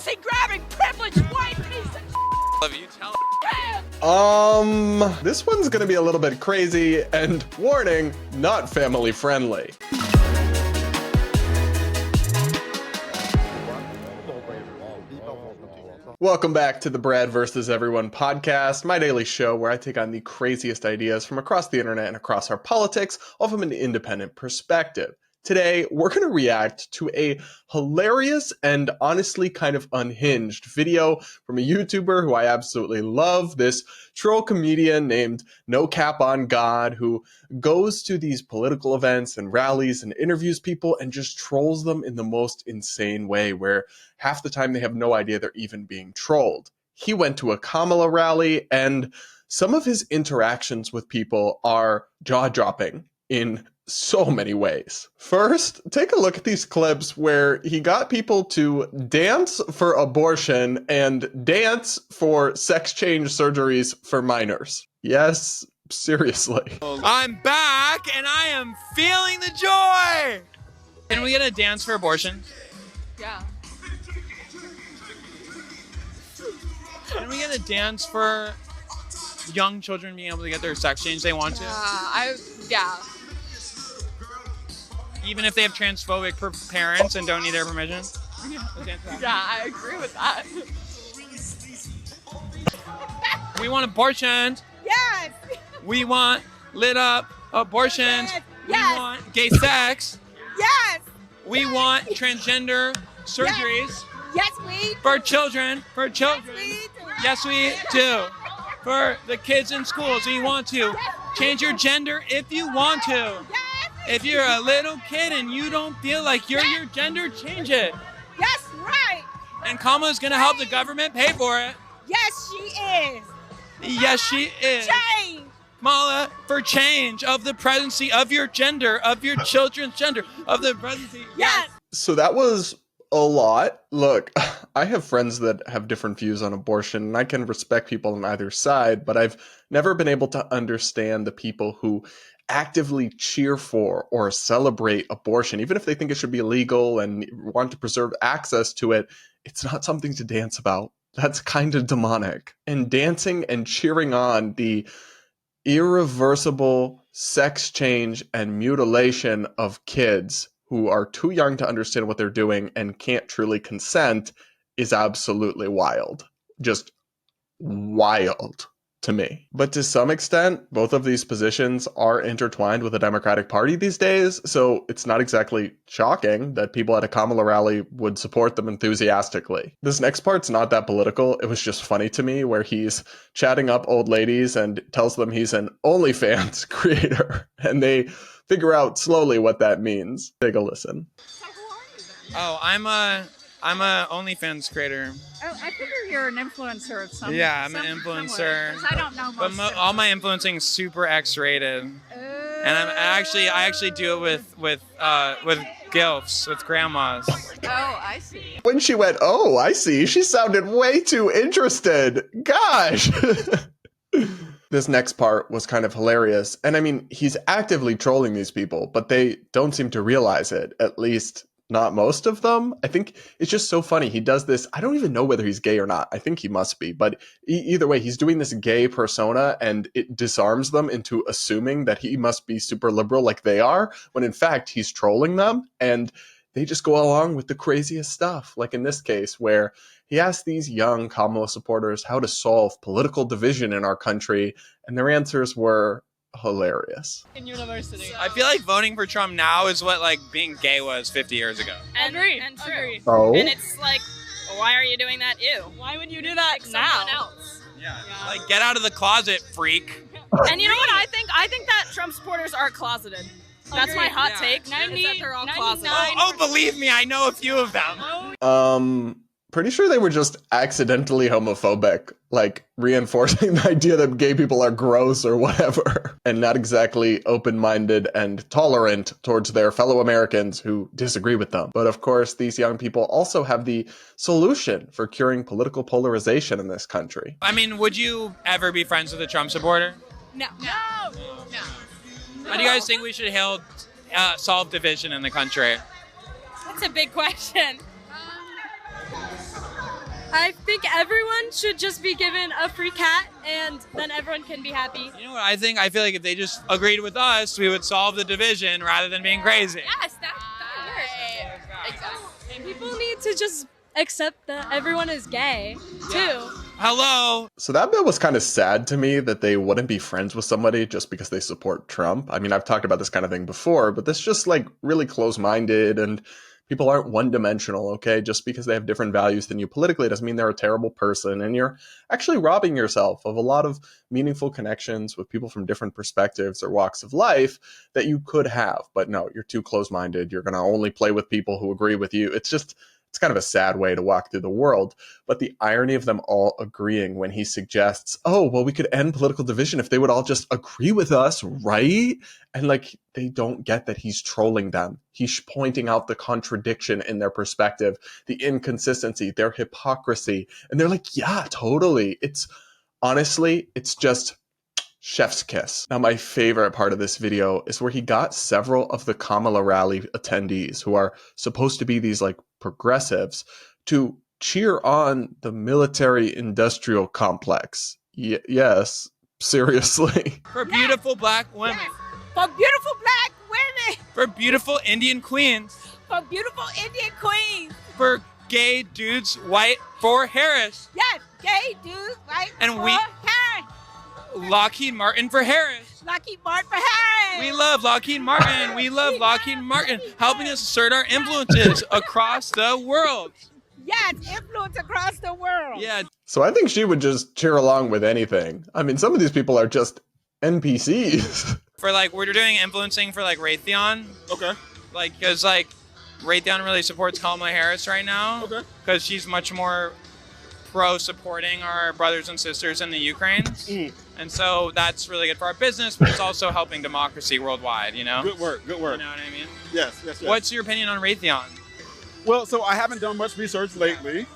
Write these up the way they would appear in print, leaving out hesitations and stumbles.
pussy-grabbing, privileged white piece of Love you, tell This one's gonna be a little bit crazy, and warning, not family friendly. Welcome back to the Brad vs. Everyone podcast, my daily show where I take on the craziest ideas from across the internet and across our politics, all from an independent perspective. Today, we're going to react to a hilarious and honestly kind of unhinged video from a YouTuber who I absolutely love, this troll comedian named NoCapOnGod, who goes to these political events and rallies and interviews people and just trolls them in the most insane way, where half the time they have no idea they're even being trolled. He went to a Kamala rally, and some of his interactions with people are jaw-dropping in so many ways. First, take a look at these clips where he got people to dance for abortion and dance for sex change surgeries for minors. Yes, seriously. I'm back and I am feeling the joy! Can we get a dance for abortion? Yeah. Can we get a dance for young children being able to get their sex change they want to? Yeah. Even if they have transphobic parents and don't need their permission? Yeah, I agree with that. We want abortions. Yes! We want lit up abortions. Yes. We want gay sex. Yes! We want transgender surgeries. Yes, we For children. For children. Yes, we do. For the kids in schools, we want to. Change your gender if you want to. If you're a little kid and you don't feel like you're your gender, change it. Yes, right! And Kamala's gonna help the government pay for it. Yes, she is! Yes, she is. Change! Kamala, for change of the presidency of your gender, of your children's gender, of the presidency. Yes! So that was a lot. Look, I have friends that have different views on abortion, and I can respect people on either side, but I've never been able to understand the people who actively cheer for or celebrate abortion, even if they think it should be illegal and want to preserve access to it. It's not something to dance about. That's kind of demonic. And dancing and cheering on the irreversible sex change and mutilation of kids who are too young to understand what they're doing and can't truly consent is absolutely wild. Just wild to me. But to some extent, both of these positions are intertwined with the Democratic Party these days, so it's not exactly shocking that people at a Kamala rally would support them enthusiastically. This next part's not that political. It was just funny to me, where he's chatting up old ladies and tells them he's an OnlyFans creator, and they figure out slowly what that means. Take a listen. Oh, I'm a OnlyFans creator. Oh, I figure you're an influencer of some. Yeah, I'm an influencer. Because I don't know most. But all my influencing is super X-rated, and I actually do it with gilfs, with grandmas. Oh, I see. When she went, "Oh, I see," she sounded way too interested. Gosh. This next part was kind of hilarious. And I mean, he's actively trolling these people, but they don't seem to realize it, at least not most of them. I think it's just so funny. He does this. I don't even know whether he's gay or not. I think he must be. But either way, he's doing this gay persona, and it disarms them into assuming that he must be super liberal like they are, when in fact he's trolling them. And they just go along with the craziest stuff. Like in this case, where he asked these young Kamala supporters how to solve political division in our country, and their answers were hilarious. In university. I feel like voting for Trump now is what like being gay was 50 years ago. Agree. And true. Oh? And it's like, why are you doing that? Ew. Why would you do that now? Someone else. Yeah. Like, get out of the closet, freak. And you know what I think? I think that Trump supporters are closeted. That's my hot take. Is that they're all closeted. Oh, believe me, I know a few of them. Pretty sure they were just accidentally homophobic, like reinforcing the idea that gay people are gross or whatever, and not exactly open-minded and tolerant towards their fellow Americans who disagree with them. But of course, these young people also have the solution for curing political polarization in this country. I mean, would you ever be friends with a Trump supporter? No. How do you guys think we should solve division in the country? That's a big question. I think everyone should just be given a free cat, and then everyone can be happy. You know what I think? I feel like if they just agreed with us, we would solve the division rather than being crazy. Yes, that works. Exactly. And people need to just accept that everyone is gay, too. Hello. So that bit was kind of sad to me that they wouldn't be friends with somebody just because they support Trump. I mean, I've talked about this kind of thing before, but this just like really close-minded, and people aren't one-dimensional, okay? Just because they have different values than you politically doesn't mean they're a terrible person, and you're actually robbing yourself of a lot of meaningful connections with people from different perspectives or walks of life that you could have. But no, you're too close-minded. You're going to only play with people who agree with you. It's kind of a sad way to walk through the world. But the irony of them all agreeing when he suggests, oh, well, we could end political division if they would all just agree with us, right? And like, they don't get that he's trolling them. He's pointing out the contradiction in their perspective, the inconsistency, their hypocrisy. And they're like, yeah, totally. Honestly, it's just chef's kiss. Now, my favorite part of this video is where he got several of the Kamala rally attendees, who are supposed to be these like progressives, to cheer on the military-industrial complex. Yes, seriously. For beautiful black women. Yes. For beautiful black women. For beautiful Indian queens. For beautiful Indian queens. For gay dudes, white for Harris. Yes, gay dudes, right? And for we- Harris. Lockheed Martin for Harris. Lockheed Martin for Harris. We love Lockheed Martin. We love Lockheed Martin, helping us assert our influences across the world. Yes, influence across the world. Yeah. So I think she would just cheer along with anything. I mean, some of these people are just NPCs. For like, we're doing influencing for like Raytheon. Okay. Like, because like Raytheon really supports Kamala Harris right now. Okay. Because she's much more pro supporting our brothers and sisters in the Ukraine. And so that's really good for our business, but it's also helping democracy worldwide, you know? Good work. Good work. You know what I mean? Yes. Yes. Yes. What's your opinion on Raytheon? Well, so I haven't done much research lately.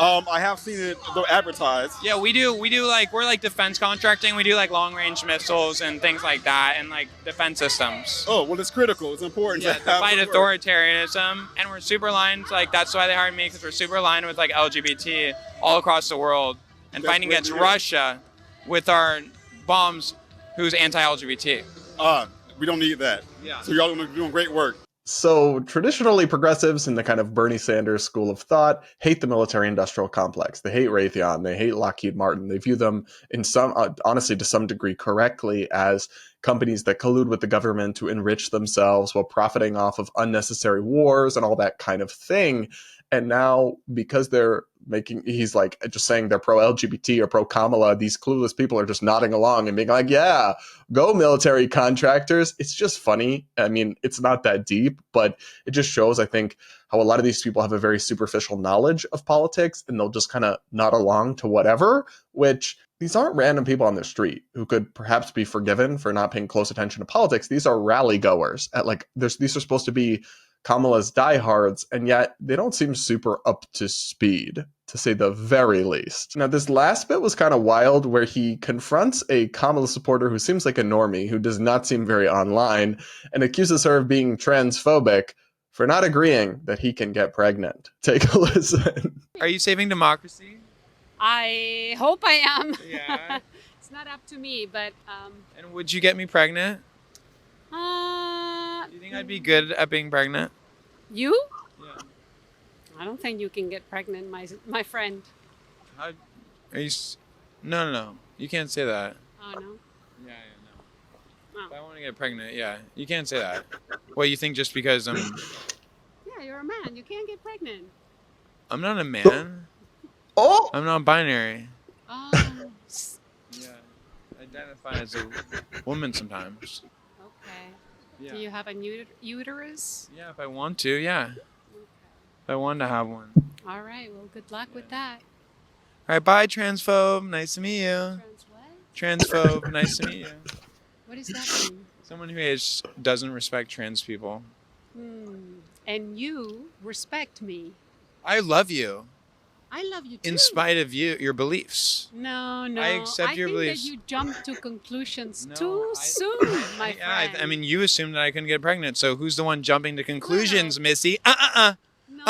I have seen it though advertised. Yeah, we do like, we're like defense contracting. We do like long range missiles and things like that, and like defense systems. Oh, well, it's critical. It's important Yeah, to to have fight good work. authoritarianism, and we're super aligned. Like that's why they hired me, because we're super aligned with like LGBT all across the world, and That's fighting great against to hear. Russia with our bombs, who's anti-LGBT. We don't need that. Yeah. So y'all are doing great work. So traditionally, progressives in the kind of Bernie Sanders school of thought hate the military-industrial complex. They hate Raytheon. They hate Lockheed Martin. They view them in some, honestly, to some degree correctly, as companies that collude with the government to enrich themselves while profiting off of unnecessary wars and all that kind of thing. And now, because he's like just saying they're pro-LGBT or pro-Kamala, these clueless people are just nodding along and being like, yeah, go military contractors. It's just funny. I mean, it's not that deep, but it just shows, I think, how a lot of these people have a very superficial knowledge of politics, and they'll just kind of nod along to whatever, which these aren't random people on the street who could perhaps be forgiven for not paying close attention to politics. These are rally goers these are supposed to be Kamala's diehards, and yet they don't seem super up to speed, to say the very least. Now, this last bit was kind of wild, where he confronts a Kamala supporter who seems like a normie, who does not seem very online, and accuses her of being transphobic for not agreeing that he can get pregnant. Take a listen. Are you saving democracy? I hope I am. Yeah. It's not up to me, but And would you get me pregnant? uh, Do you think I'd be good at being pregnant? you? Yeah. I don't think you can get pregnant, my friend. How, are you? No. You can't say that. Oh no. Yeah, no. Oh. If I want to get pregnant, yeah, you can't say that. What, you think just because Yeah, you're a man. You can't get pregnant. I'm not a man. Oh! I'm non-binary. Oh. Yeah, I identify as a woman sometimes. Okay. Yeah. Do you have a uterus? Yeah, if I want to, yeah. If I want to have one. All right. Well, good luck with that. All right, bye, transphobe. Nice to meet you. Trans what? Transphobe. Nice to meet you. What does that mean? Someone who doesn't respect trans people. And you respect me. I love you. I love you too. In spite of your beliefs. No. I accept your think beliefs. that you jumped to conclusions No, too I- soon, my Yeah, friend. I mean, you assumed that I couldn't get pregnant, so who's the one jumping to conclusions, Well, Missy? No, Uh-uh. no,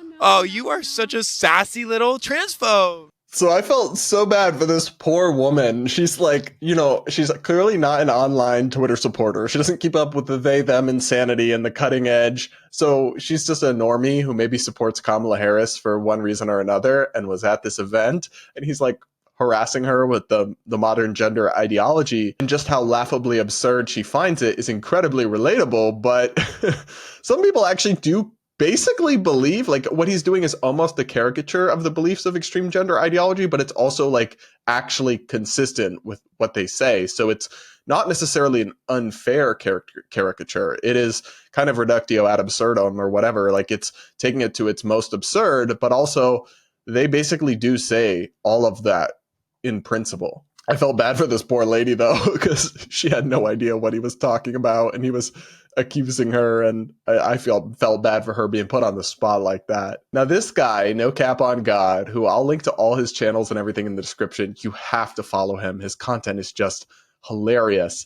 no. Oh, you are such a sassy little transphobe. So I felt so bad for this poor woman. She's like, you know, she's clearly not an online Twitter supporter. She doesn't keep up with the they, them insanity and the cutting edge. So she's just a normie who maybe supports Kamala Harris for one reason or another and was at this event. And he's like harassing her with the modern gender ideology, and just how laughably absurd she finds it is incredibly relatable. But some people actually do basically believe like what he's doing is almost a caricature of the beliefs of extreme gender ideology, but it's also like actually consistent with what they say. So it's not necessarily an unfair caricature. It is kind of reductio ad absurdum or whatever. Like it's taking it to its most absurd, but also they basically do say all of that in principle. I felt bad for this poor lady though, because she had no idea what he was talking about and he was accusing her, and I felt bad for her being put on the spot like that. Now this guy, NoCapOnGod, who I'll link to all his channels and everything in the description, you have to follow him. His content is just hilarious.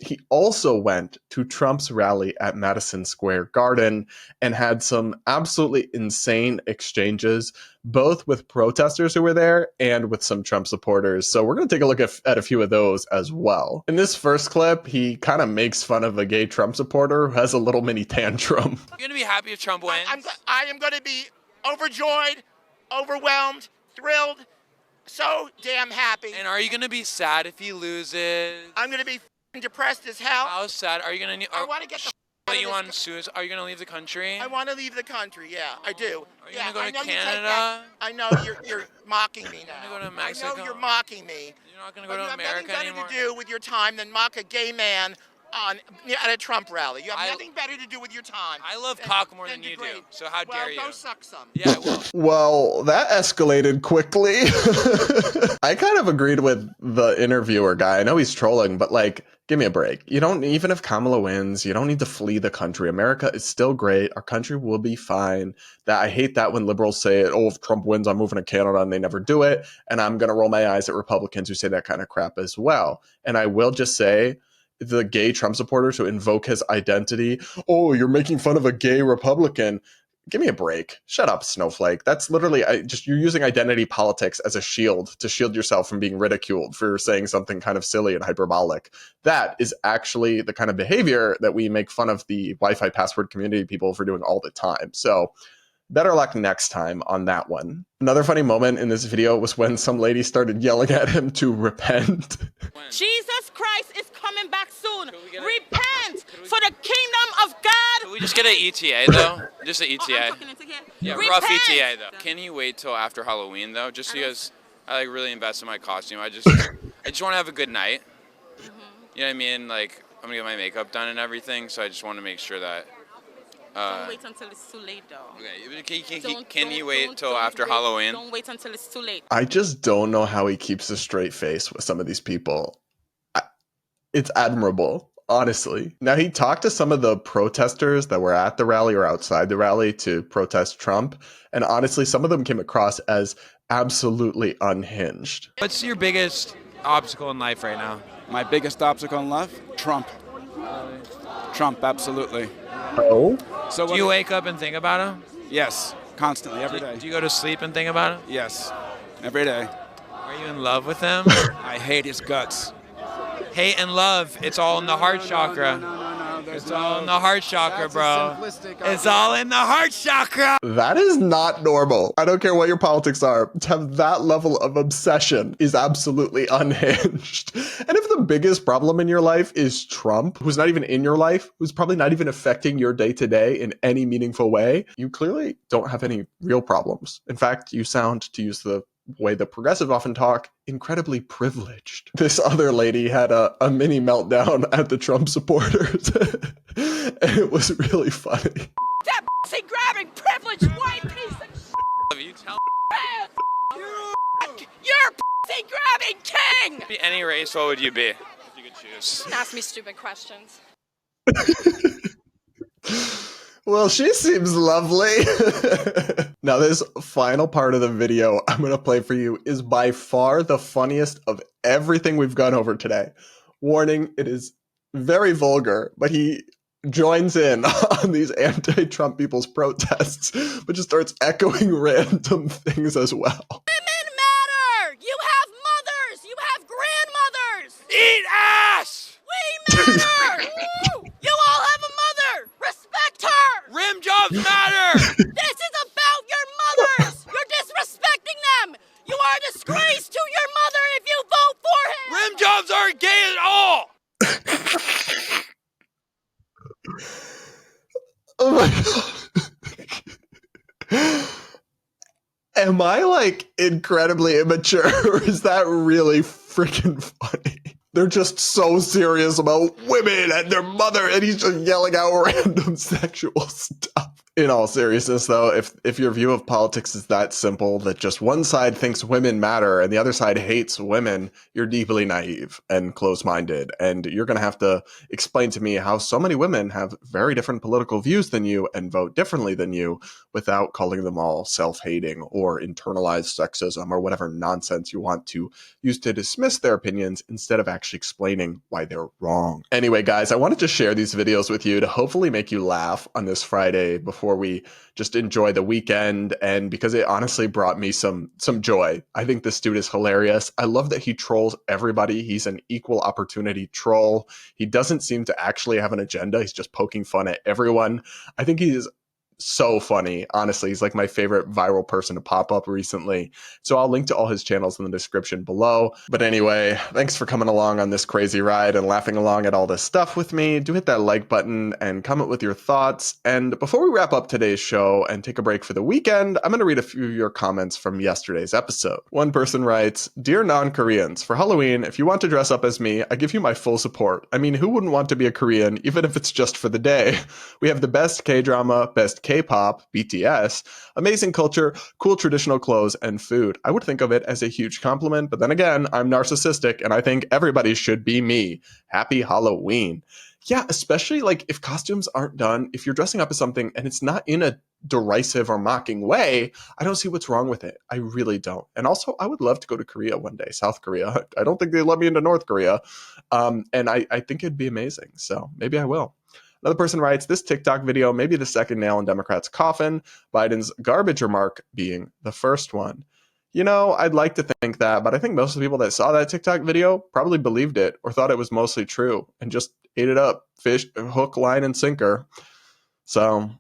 He also went to Trump's rally at Madison Square Garden and had some absolutely insane exchanges, both with protesters who were there and with some Trump supporters. So we're going to take a look at a few of those as well. In this first clip, he kind of makes fun of a gay Trump supporter who has a little mini tantrum. You're going to be happy if Trump wins? I am going to be overjoyed, overwhelmed, thrilled, so damn happy. And are you going to be sad if he loses? I'm going to be depressed as hell. How sad? Are you going to... I want to get the Are you on suicide? Are you going to leave the country? I want to leave the country, yeah, I do. Are you going to go to Canada? I know you're mocking me now. You're going to go to Mexico? I know you're mocking me. You're not going to go to America anymore? You have nothing anymore? better to do with your time than mock a gay man at a Trump rally. You have nothing better to do with your time. I love cock more than you do, so how dare you? Well, go suck some. Yeah, I will. Well, that escalated quickly. I kind of agreed with the interviewer guy. I know he's trolling, but like, give me a break. You don't, even if Kamala wins, you don't need to flee the country. America is still great. Our country will be fine. That I hate that when liberals say, oh, if Trump wins, I'm moving to Canada, and they never do it. And I'm going to roll my eyes at Republicans who say that kind of crap as well. And I will just say, the gay Trump supporters who invoke his identity, oh, you're making fun of a gay Republican. Give me a break. Shut up, snowflake. That's literally you're using identity politics as a shield to shield yourself from being ridiculed for saying something kind of silly and hyperbolic. That is actually the kind of behavior that we make fun of the Wi-Fi password community people for doing all the time. So better luck next time on that one. Another funny moment in this video was when some lady started yelling at him to repent. Jesus Christ is coming back soon. Repent for the kingdom of God. Can we just get an ETA though? Just an ETA. I'm talking into here. Yeah, Repent. rough ETA though. Can he wait till after Halloween though? Just because I like really invest in my costume. I just want to have a good night. You know what I mean? Like I'm gonna get my makeup done and everything, so I just want to make sure that. Don't wait until it's too late, though. Okay, can he wait till after Halloween? Don't wait until it's too late. I just don't know how he keeps a straight face with some of these people. It's admirable, honestly. Now, he talked to some of the protesters that were at the rally or outside the rally to protest Trump, and honestly, some of them came across as absolutely unhinged. What's your biggest obstacle in life right now? My biggest obstacle in life? Trump. Trump, absolutely. Oh? So Do you wake up and think about him? Yes, constantly, every day. Do you go to sleep and think about him? Yes, every day. Are you in love with him? I hate his guts. Hate and love, it's all in the heart chakra. It's all in the heart chakra, bro. It's all in the heart chakra. That is not normal. I don't care what your politics are. To have that level of obsession is absolutely unhinged. And if the biggest problem in your life is Trump, who's not even in your life, who's probably not even affecting your day-to-day in any meaningful way, you clearly don't have any real problems. In fact, you sound, to use the way the progressive often talk, incredibly privileged. This other lady had a mini meltdown at the Trump supporters. And it was really funny. That pussy grabbing privileged white piece of You tell you're pussy grabbing king. me any race, what would you be? If you could choose. Ask me stupid questions. Well, she seems lovely. Now, this final part of the video I'm going to play for you is by far the funniest of everything we've gone over today. Warning, it is very vulgar, but he joins in on these anti-Trump people's protests, but just starts echoing random things as well. Women matter! You have mothers! You have grandmothers! Eat ass! We matter! You all have a mother! Respect her! Rim jobs matter! This is about your mothers! You're disrespecting them! You are a disgrace to your mother if you vote for him! Rim jobs aren't gay at all! Oh my god. Am I like incredibly immature, or is that really freaking funny? They're just so serious about women and their mother, and he's just yelling out random sexual stuff. In all seriousness, though, if your view of politics is that simple, that just one side thinks women matter and the other side hates women, you're deeply naive and close-minded. And you're going to have to explain to me how so many women have very different political views than you and vote differently than you without calling them all self-hating or internalized sexism or whatever nonsense you want to use to dismiss their opinions instead of actually explaining why they're wrong. Anyway, guys, I wanted to share these videos with you to hopefully make you laugh on this Friday before we just enjoy the weekend, and because it honestly brought me some joy. I think this dude is hilarious. I love that he trolls everybody. He's an equal opportunity troll. He doesn't seem to actually have an agenda. He's just poking fun at everyone. I think he is so funny. Honestly, he's like my favorite viral person to pop up recently. So I'll link to all his channels in the description below. But anyway, thanks for coming along on this crazy ride and laughing along at all this stuff with me. Do hit that like button and comment with your thoughts. And before we wrap up today's show and take a break for the weekend, I'm going to read a few of your comments from yesterday's episode. One person writes, "Dear non-Koreans, for Halloween, if you want to dress up as me, I give you my full support. I mean, who wouldn't want to be a Korean, even if it's just for the day? We have the best K-drama, best K-pop, BTS, amazing culture, cool traditional clothes, and food. I would think of it as a huge compliment, but then again, I'm narcissistic, and I think everybody should be me. Happy Halloween." Yeah, especially like if costumes aren't done, if you're dressing up as something and it's not in a derisive or mocking way, I don't see what's wrong with it. I really don't. And also, I would love to go to Korea one day, South Korea. I don't think they let me into North Korea. And I think it'd be amazing. So maybe I will. Another person writes, "This TikTok video may be the second nail in Democrats' coffin, Biden's garbage remark being the first one." You know, I'd like to think that, but I think most of the people that saw that TikTok video probably believed it or thought it was mostly true and just ate it up, fish, hook, line, and sinker. So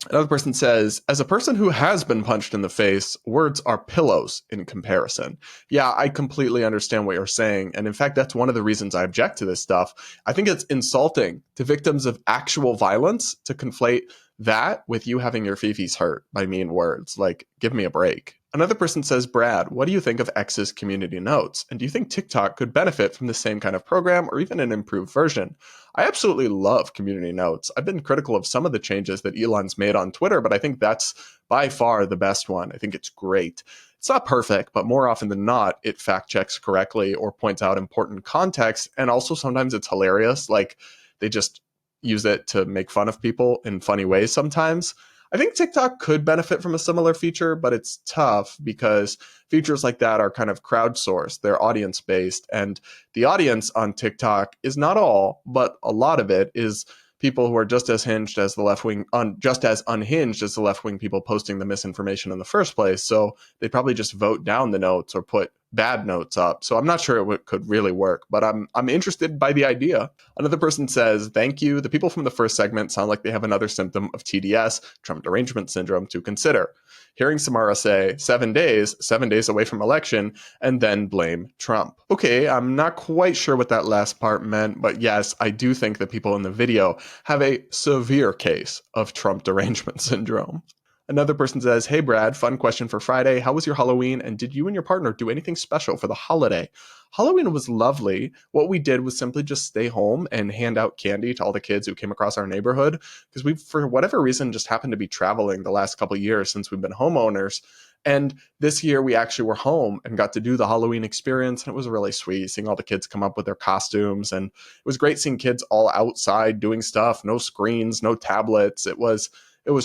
another person says, "As a person who has been punched in the face, words are pillows in comparison." Yeah, I completely understand what you're saying. And in fact, that's one of the reasons I object to this stuff. I think it's insulting to victims of actual violence to conflate that with you having your fifis hurt by mean words. Like, give me a break. Another person says, "Brad, what do you think of X's community notes? And do you think TikTok could benefit from the same kind of program or even an improved version?" I absolutely love community notes. I've been critical of some of the changes that Elon's made on Twitter, but I think that's by far the best one. I think it's great. It's not perfect, but more often than not, it fact checks correctly or points out important context. And also sometimes it's hilarious. Like they just use it to make fun of people in funny ways sometimes. I think TikTok could benefit from a similar feature, but it's tough because features like that are kind of crowdsourced. They're audience-based, and the audience on TikTok is not all, but a lot of it is people who are just as hinged as the left wing, just as unhinged as the left wing people posting the misinformation in the first place. So they probably just vote down the notes or put bad notes up. So I'm not sure it could really work, but I'm interested by the idea. Another person says, "Thank you. The people from the first segment sound like they have another symptom of TDS, Trump derangement syndrome, to consider. Hearing Samara say 7 days away from election, and then blame Trump." Okay, I'm not quite sure what that last part meant, but yes, I do think that people in the video have a severe case of Trump derangement syndrome. Another person says, "Hey Brad, fun question for Friday. How was your Halloween, and did you and your partner do anything special for the holiday?" Halloween was lovely. What we did was simply just stay home and hand out candy to all the kids who came across our neighborhood, because we, for whatever reason, just happened to be traveling the last couple of years since we've been homeowners. And this year we actually were home and got to do the Halloween experience, and it was really sweet seeing all the kids come up with their costumes, and it was great seeing kids all outside doing stuff, no screens, no tablets. It was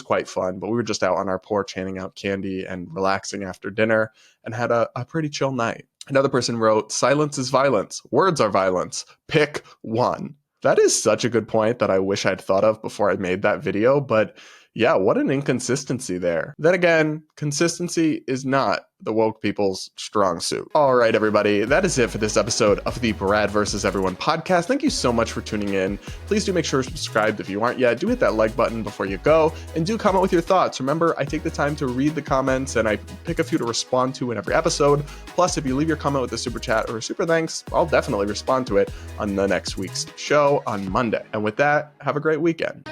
quite fun, but we were just out on our porch handing out candy and relaxing after dinner and had a pretty chill night. Another person wrote, "Silence is violence. Words are violence. Pick one." That is such a good point that I wish I'd thought of before I made that video, but yeah, what an inconsistency there. Then again, consistency is not the woke people's strong suit. All right, everybody, that is it for this episode of the Brad vs. Everyone podcast. Thank you so much for tuning in. Please do make sure to subscribe if you aren't yet. Do hit that like button before you go, and do comment with your thoughts. Remember, I take the time to read the comments, and I pick a few to respond to in every episode. Plus, if you leave your comment with a super chat or a super thanks, I'll definitely respond to it on the next week's show on Monday. And with that, have a great weekend.